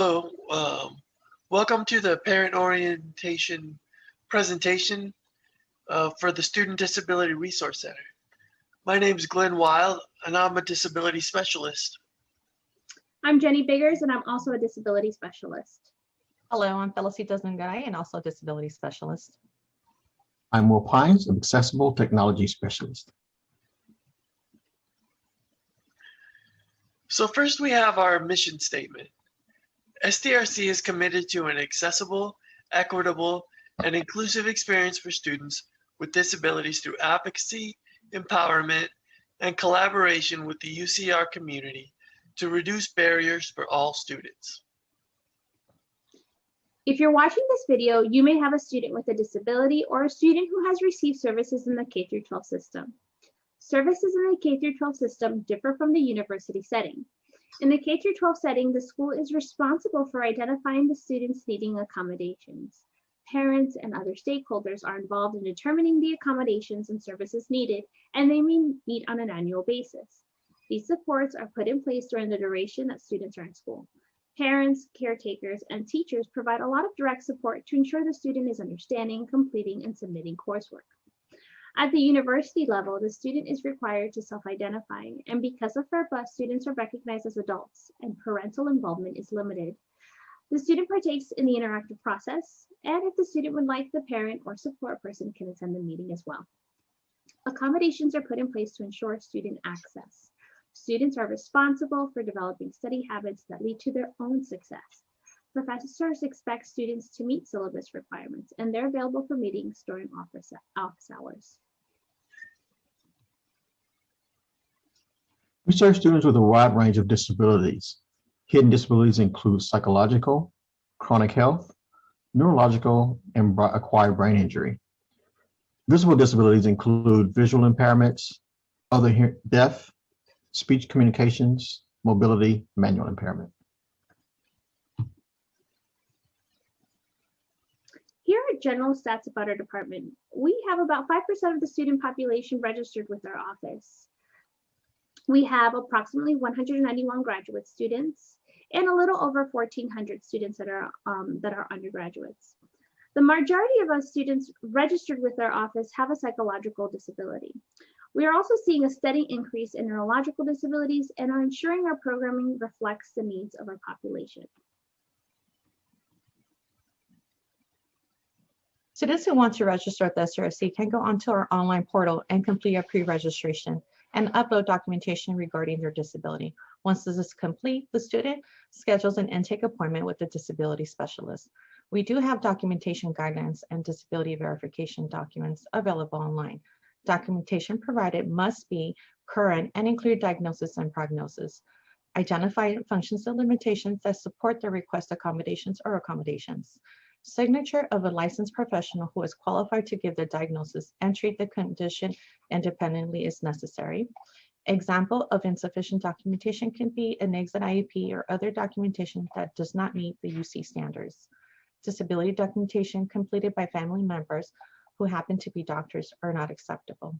Hello, welcome to the Parent Orientation presentation for the Student Disability Resource Center. My name is Glenn Wild, and I'm a disability specialist. I'm Jenny Biggers, and I'm also a disability specialist. Hello, I'm Felicitas Nungay, and also a disability specialist. I'm Will Pines, an accessible technology specialist. So first we have our mission statement. SDRC is committed to an accessible, equitable, and inclusive experience for students with disabilities through advocacy, empowerment, and collaboration with the UCR community to reduce barriers for all students. If you're watching this video, you may have a student with a disability or a student who has received services in the K-12 system. Services in the K-12 system differ from the university setting. In the K-12 setting, the school is responsible for identifying the students needing accommodations. Parents and other stakeholders are involved in determining the accommodations and services needed, and they may meet on an annual basis. These supports are put in place during the duration that students are in school. Parents, caretakers, and teachers provide a lot of direct support to ensure the student is understanding, completing, and submitting coursework. At the university level, the student is required to self-identify, and because of FERPA, students are recognized as adults, and parental involvement is limited. The student partakes in the interactive process, and if the student would like, the parent or support person can attend the meeting as well. Accommodations are put in place to ensure student access. Students are responsible for developing study habits that lead to their own success. Professors expect students to meet syllabus requirements, and they're available for meetings during office hours. We serve students with a wide range of disabilities. Hidden disabilities include psychological, chronic health, neurological, and acquired brain injury. Visible disabilities include visual impairments, deaf, speech communications, mobility, manual impairment. Here are general stats about our department. We have about 5% of the student population registered with our office. We have approximately 191 graduate students and a little over 1,400 students that are undergraduates. The majority of us students registered with our office have a psychological disability. We are also seeing a steady increase in neurological disabilities and are ensuring our programming reflects the needs of our population. Students who want to register at the SDRC can go onto our online portal and complete a pre-registration and upload documentation regarding their disability. Once this is complete, the student schedules an intake appointment with the disability specialist. We do have documentation guidelines and disability verification documents available online. Documentation provided must be current and include diagnosis and prognosis. Identify functions and limitations that support the request accommodations or accommodations. Signature of a licensed professional who is qualified to give the diagnosis and treat the condition independently is necessary. Example of insufficient documentation can be an exit IEP or other documentation that does not meet the UC standards. Disability documentation completed by family members who happen to be doctors are not acceptable.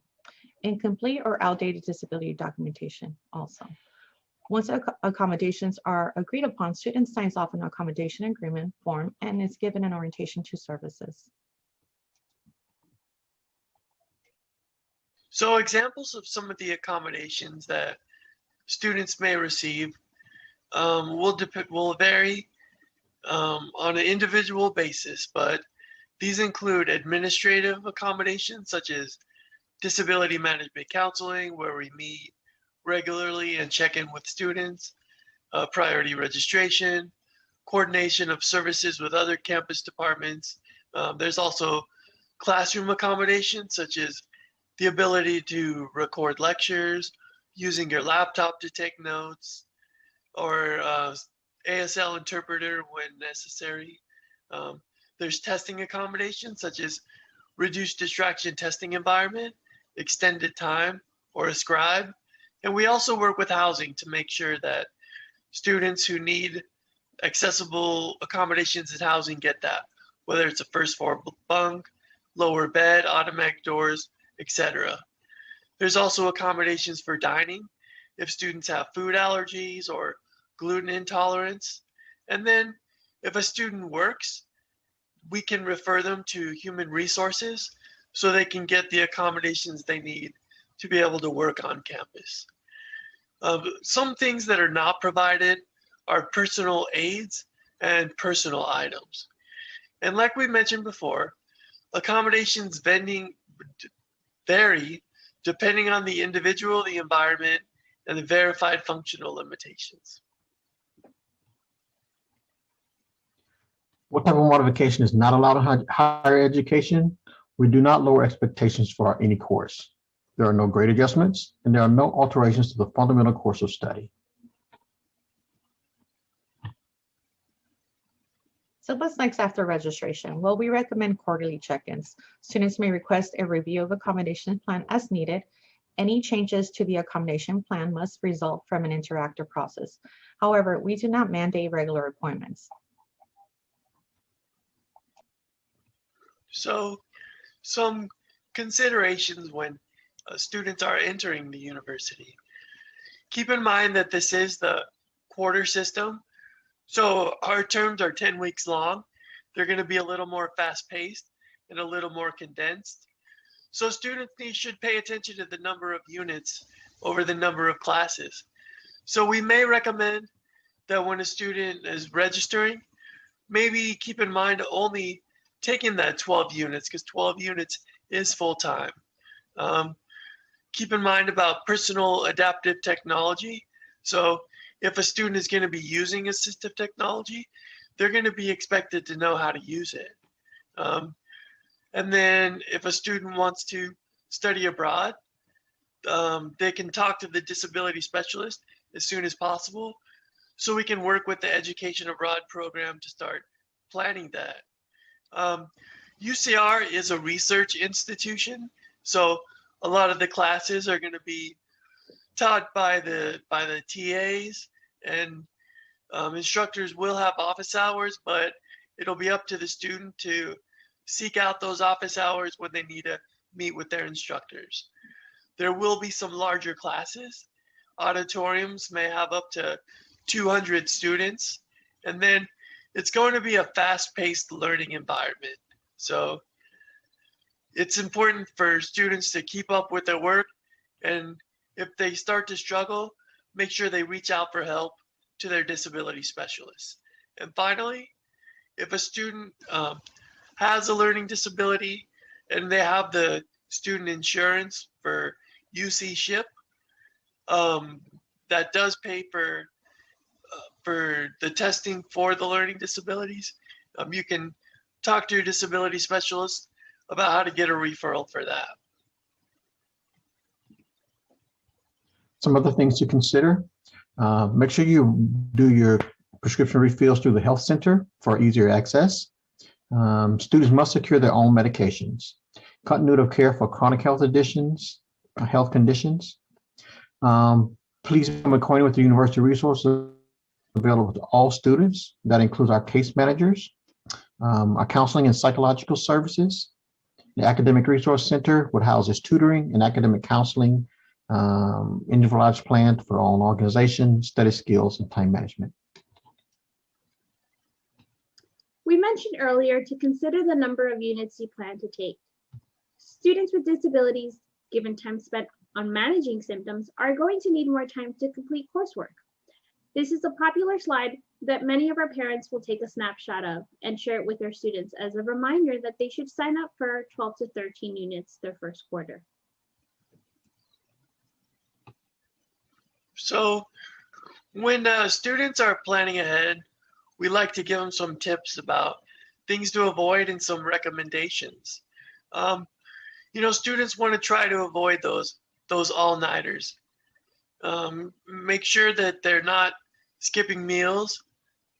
Incomplete or outdated disability documentation also. Once accommodations are agreed upon, student signs off an accommodation agreement form and is given an orientation to services. So examples of some of the accommodations that students may receive will vary on an individual basis, but these include administrative accommodations such as disability management counseling, where we meet regularly and check in with students, priority registration, coordination of services with other campus departments. There's also classroom accommodations such as the ability to record lectures, using your laptop to take notes, or ASL interpreter when necessary. There's testing accommodations such as reduced distraction testing environment, extended time, or a scribe. And we also work with housing to make sure that students who need accessible accommodations in housing get that, whether it's a first floor bunk, lower bed, automatic doors, etc. There's also accommodations for dining if students have food allergies or gluten intolerance. And then if a student works, we can refer them to human resources so they can get the accommodations they need to be able to work on campus. Some things that are not provided are personal aids and personal items. And like we mentioned before, accommodations vary depending on the individual, the environment, and the verified functional limitations. What type of modification is not allowed in higher education? We do not lower expectations for any course. There are no grade adjustments, and there are no alterations to the fundamental course of study. So what's next after registration? Well, we recommend quarterly check-ins. Students may request a review of accommodation plan as needed. Any changes to the accommodation plan must result from an interactive process. However, we do not mandate regular appointments. So some considerations when students are entering the university. Keep in mind that this is the quarter system. So our terms are 10 weeks long. They're going to be a little more fast-paced and a little more condensed. So students should pay attention to the number of units over the number of classes. So we may recommend that when a student is registering, maybe keep in mind only taking that 12 units, because 12 units is full-time. Keep in mind about personal adaptive technology. So if a student is going to be using assistive technology, they're going to be expected to know how to use it. And then if a student wants to study abroad, they can talk to the disability specialist as soon as possible so we can work with the Education Abroad program to start planning that. UCR is a research institution, so a lot of the classes are going to be taught by the TAs, and instructors will have office hours, but it'll be up to the student to seek out those office hours when they need to meet with their instructors. There will be some larger classes. Auditoriums may have up to 200 students, and then it's going to be a fast-paced learning environment. So it's important for students to keep up with their work, and if they start to struggle, make sure they reach out for help to their disability specialists. And finally, if a student has a learning disability and they have the student insurance for UC SHIP, that does pay for the testing for the learning disabilities. You can talk to your disability specialist about how to get a referral for that. Some other things to consider. Make sure you do your prescription refills through the health center for easier access. Students must secure their own medications. Continuity of care for chronic health conditions. Please become acquainted with the university resources available to all students. That includes our case managers, our counseling and psychological services. The Academic Resource Center, what houses tutoring and academic counseling, individualized plan for all organization, study skills, and time management. We mentioned earlier to consider the number of units you plan to take. Students with disabilities, given time spent on managing symptoms, are going to need more time to complete coursework. This is a popular slide that many of our parents will take a snapshot of and share it with their students as a reminder that they should sign up for 12 to 13 units their first quarter. So when students are planning ahead, we like to give them some tips about things to avoid and some recommendations. Students want to try to avoid those all-nighters. Make sure that they're not skipping meals.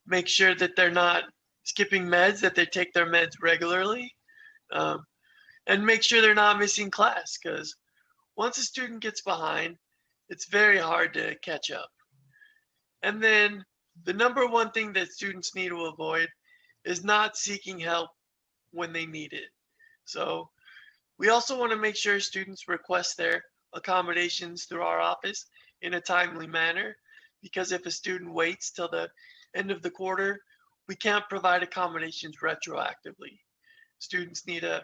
Make sure that they're not skipping meds, that they take their meds regularly. And make sure they're not missing class, because once a student gets behind, it's very hard to catch up. And then the number one thing that students need to avoid is not seeking help when they need it. So we also want to make sure students request their accommodations through our office in a timely manner, because if a student waits till the end of the quarter, we can't provide accommodations retroactively. Students need to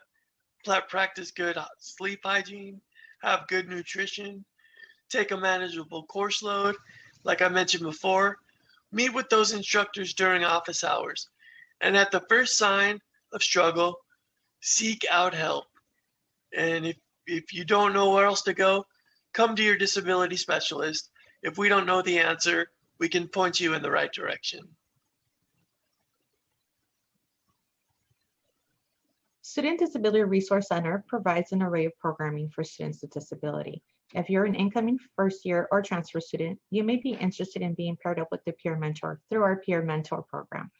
practice good sleep hygiene, have good nutrition, take a manageable course load, like I mentioned before, meet with those instructors during office hours, and at the first sign of struggle, seek out help. And if you don't know where else to go, come to your disability specialist. If we don't know the answer, we can point you in the right direction. Student Disability Resource Center provides an array of programming for students with disability. If you're an incoming first year or transfer student, you may be interested in being paired up with the peer mentor through our peer mentor program.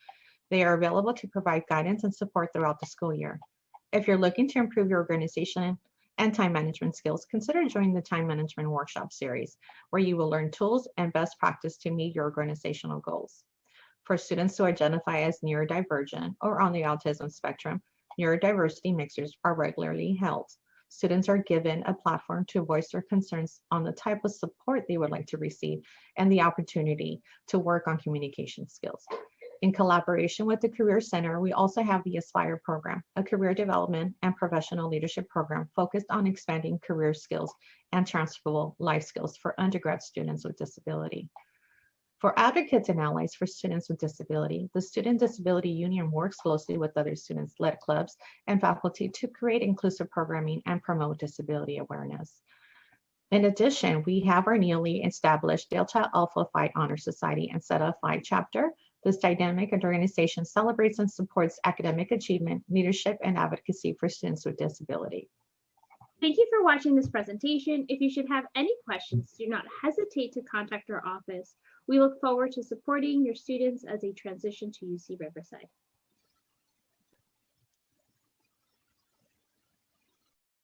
They are available to provide guidance and support throughout the school year. If you're looking to improve your organization and time management skills, consider joining the Time Management Workshop Series, where you will learn tools and best practice to meet your organizational goals. For students who identify as neurodivergent or on the autism spectrum, neurodiversity mixers are regularly held. Students are given a platform to voice their concerns on the type of support they would like to receive and the opportunity to work on communication skills. In collaboration with the Career Center, we also have the Aspire program, a career development and professional leadership program focused on expanding career skills and transferable life skills for undergrad students with disability. For advocates and allies for students with disability, the Student Disability Union works closely with other students-led clubs and faculty to create inclusive programming and promote disability awareness. In addition, we have our newly established Delta Alpha Phi Honor Society and Zeta Phi chapter. This dynamic organization celebrates and supports academic achievement, leadership, and advocacy for students with disability. Thank you for watching this presentation. If you should have any questions, do not hesitate to contact our office. We look forward to supporting your students as they transition to UC Riverside.